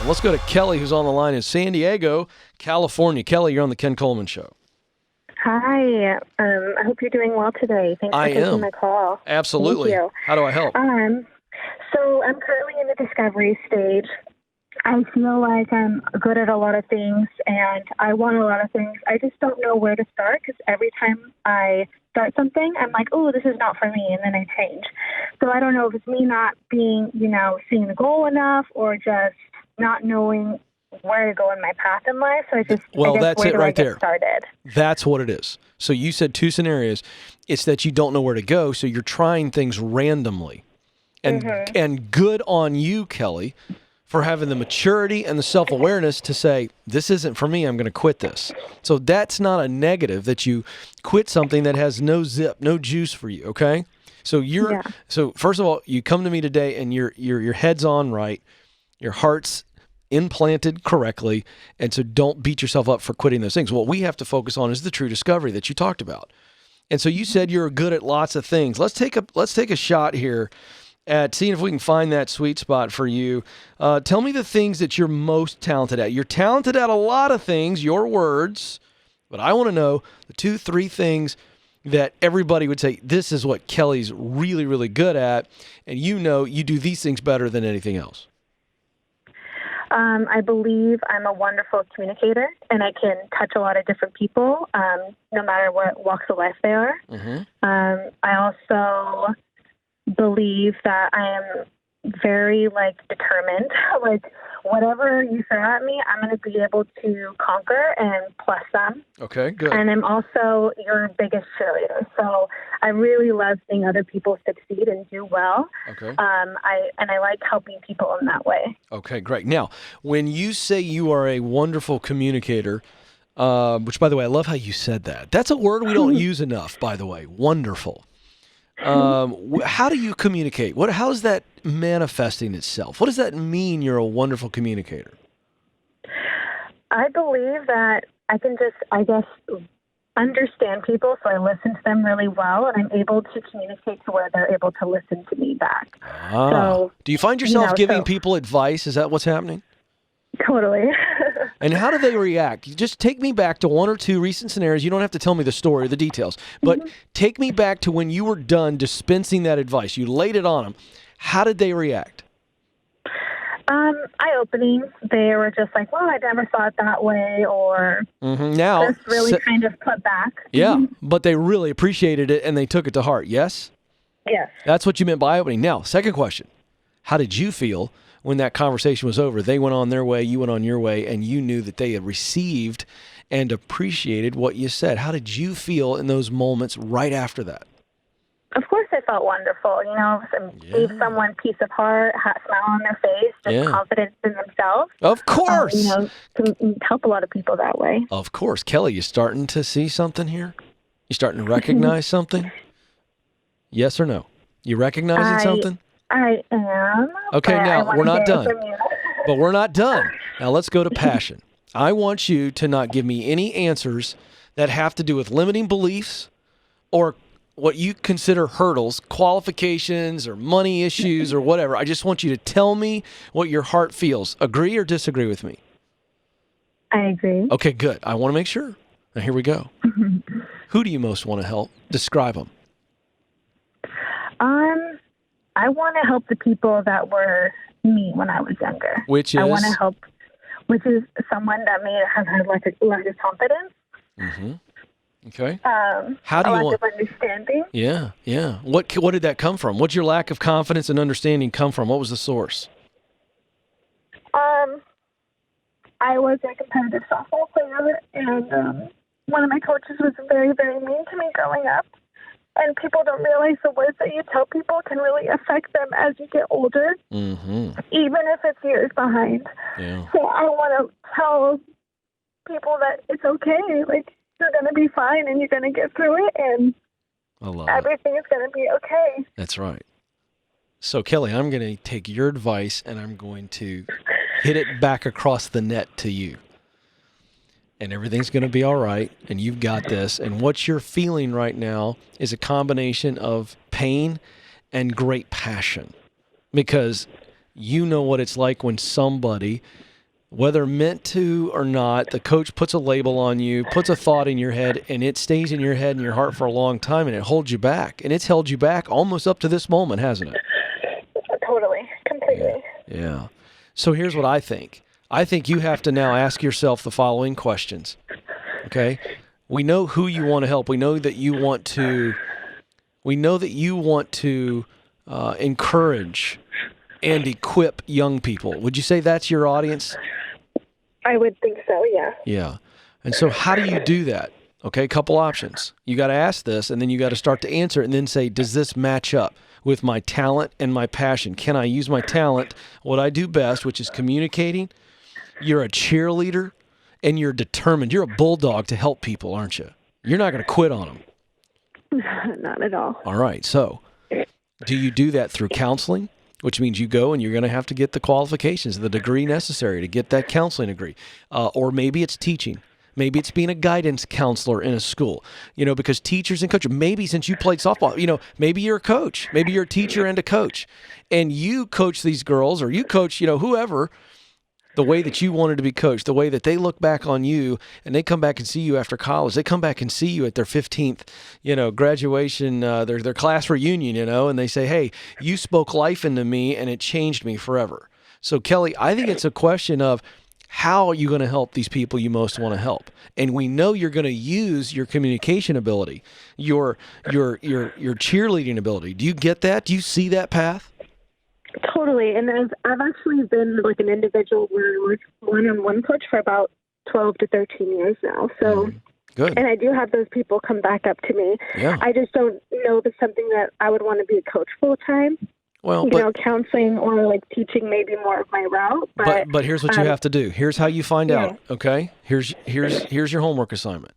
Let's go to Kelly, who's on the line in San Diego, California. Kelly, you're on the Ken Coleman Show. Hi. I hope you're doing well today. Thanks for taking my call. Absolutely. Thank you. How do I help? So I'm currently in the discovery stage. I feel like I'm good at a lot of things, and I want a lot of things. I just don't know where to start, because every time I start something, I'm like, oh, this is not for me, and then I change. So I don't know if it's me not being, seeing the goal enough, or just not knowing where to go in my path in life. So that's it right there. Started? That's what it is. So you said two scenarios. It's that you don't know where to go, so you're trying things randomly. And good on you, Kelly, for having the maturity and the self-awareness to say, this isn't for me, I'm going to quit this. So that's not a negative that you quit something that has no zip, no juice for you, okay? So so first of all, you come to me today and your head's on right, your heart's implanted correctly, and so don't beat yourself up for quitting those things. What we have to focus on is the true discovery that you talked about. And so you said you're good at lots of things. Let's take a shot here at seeing if we can find that sweet spot for you. Tell me the things that you're most talented at. You're talented at a lot of things, your words, but I want to know the 2-3 things that everybody would say, this is what Kelly's really, really good at, and you do these things better than anything else. I believe I'm a wonderful communicator, and I can touch a lot of different people, no matter what walks of life they are. I also believe that I am very determined. Whatever you throw at me, I'm going to be able to conquer and plus them. Okay, good. And I'm also your biggest cheerleader. So I really love seeing other people succeed and do well. Okay. I like helping people in that way. Okay, great. Now, when you say you are a wonderful communicator, which, by the way, I love how you said that. That's a word we don't use enough, by the way. Wonderful. How do you communicate? How is that manifesting itself? What does that mean you're a wonderful communicator? I believe that I can understand people, so I listen to them really well, and I'm able to communicate to where they're able to listen to me back. So, do you find yourself giving people advice? Is that what's happening? Totally. And how do they react? Just take me back to 1 or 2 recent scenarios. You don't have to tell me the story or the details, but take me back to when you were done dispensing that advice. You laid it on them. How did they react? Eye-opening. They were just like, well, I never thought that way, or now just really kind of put back. Yeah, but they really appreciated it and they took it to heart, yes? Yes. That's what you meant by eye-opening. Now, second question. How did you feel when that conversation was over? They went on their way, you went on your way, and you knew that they had received and appreciated what you said. How did you feel in those moments right after that? Of course I felt wonderful. Gave someone peace of heart, smile on their face, just confidence in themselves. Of course. To help a lot of people that way. Of course. Kelly, you starting to see something here? You starting to recognize something? Yes or no? You recognizing something? I am. Okay, now we're not done. But we're not done. Now let's go to passion. I want you to not give me any answers that have to do with limiting beliefs or what you consider hurdles, qualifications or money issues or whatever. I just want you to tell me what your heart feels. Agree or disagree with me? I agree. Okay, good. I want to make sure. Now here we go. Who do you most want to help? Describe them. I want to help the people that were me when I was younger. Which is? I want to help, which is someone that may have had lack of confidence. Okay. How do you lack of understanding. Yeah. What did that come from? What'd your lack of confidence and understanding come from? What was the source? I was a competitive softball player, and one of my coaches was very, very mean to me growing up. And people don't realize the words that you tell people can really affect them as you get older, even if it's years behind. Yeah. So I want to tell people that it's okay. You're going to be fine, and you're going to get through it, and everything is going to be okay. That's right. So, Kelly, I'm going to take your advice, and I'm going to hit it back across the net to you. And everything's going to be all right, and you've got this. And what you're feeling right now is a combination of pain and great passion, because you know what it's like when somebody Whether meant to or not, the coach puts a label on you, puts a thought in your head, and it stays in your head and your heart for a long time, and it holds you back. And it's held you back almost up to this moment, hasn't it? Totally. Completely. Yeah. So here's what I think. I think you have to now ask yourself the following questions. Okay? We know who you want to help. We know that you want to encourage and equip young people. Would you say that's your audience? I would think so, yeah. Yeah. And so how do you do that? Okay, a couple options. You got to ask this, and then you got to start to answer it, and then say, does this match up with my talent and my passion? Can I use my talent, what I do best, which is communicating? You're a cheerleader, and you're determined. You're a bulldog to help people, aren't you? You're not going to quit on them. Not at all. All right. So do you do that through counseling? Which means you go and you're going to have to get the qualifications, the degree necessary to get that counseling degree. Or maybe it's teaching. Maybe it's being a guidance counselor in a school, because teachers and coaches, maybe since you played softball, maybe you're a coach, maybe you're a teacher and a coach, and you coach these girls or you coach, whoever, the way that you wanted to be coached, the way that they look back on you and they come back and see you after college. They come back and see you at their 15th, graduation, their class reunion, and they say, hey, you spoke life into me and it changed me forever. So Kelly, I think it's a question of how are you going to help these people you most want to help? And we know you're going to use your communication ability, your cheerleading ability. Do you get that? Do you see that path? Totally. And I've actually been like an individual one-on-one coach for about 12 to 13 years now. So, good. And I do have those people come back up to me. Yeah. I just don't know if it's something that I would want to be a coach full time. Well, counseling or like teaching may be more of my route. But here's what you have to do. Here's how you find out. Okay. Here's your homework assignment.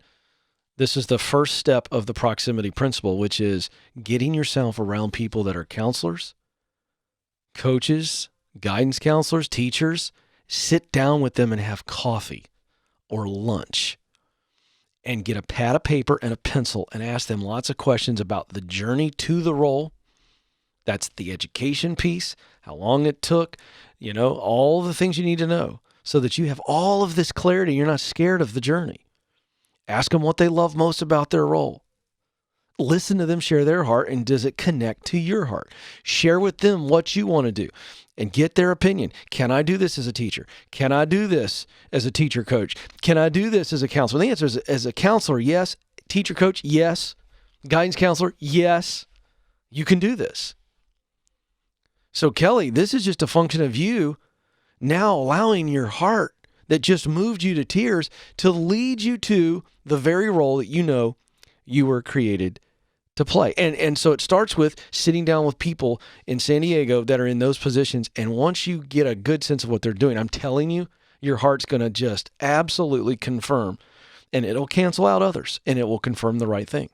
This is the first step of the proximity principle, which is getting yourself around people that are counselors, coaches, guidance counselors, teachers. Sit down with them and have coffee or lunch and get a pad of paper and a pencil and ask them lots of questions about the journey to the role. That's the education piece, how long it took, all the things you need to know so that you have all of this clarity. You're not scared of the journey. Ask them what they love most about their role. Listen to them share their heart, and does it connect to your heart? Share with them what you want to do and get their opinion. Can I do this as a teacher? Can I do this as a teacher coach? Can I do this as a counselor? The answer is as a counselor, yes. Teacher coach, yes. Guidance counselor, yes. You can do this. So Kelly, this is just a function of you now allowing your heart that just moved you to tears to lead you to the very role that you were created to play. And so it starts with sitting down with people in San Diego that are in those positions. And once you get a good sense of what they're doing, I'm telling you, your heart's going to just absolutely confirm, and it'll cancel out others, and it will confirm the right thing.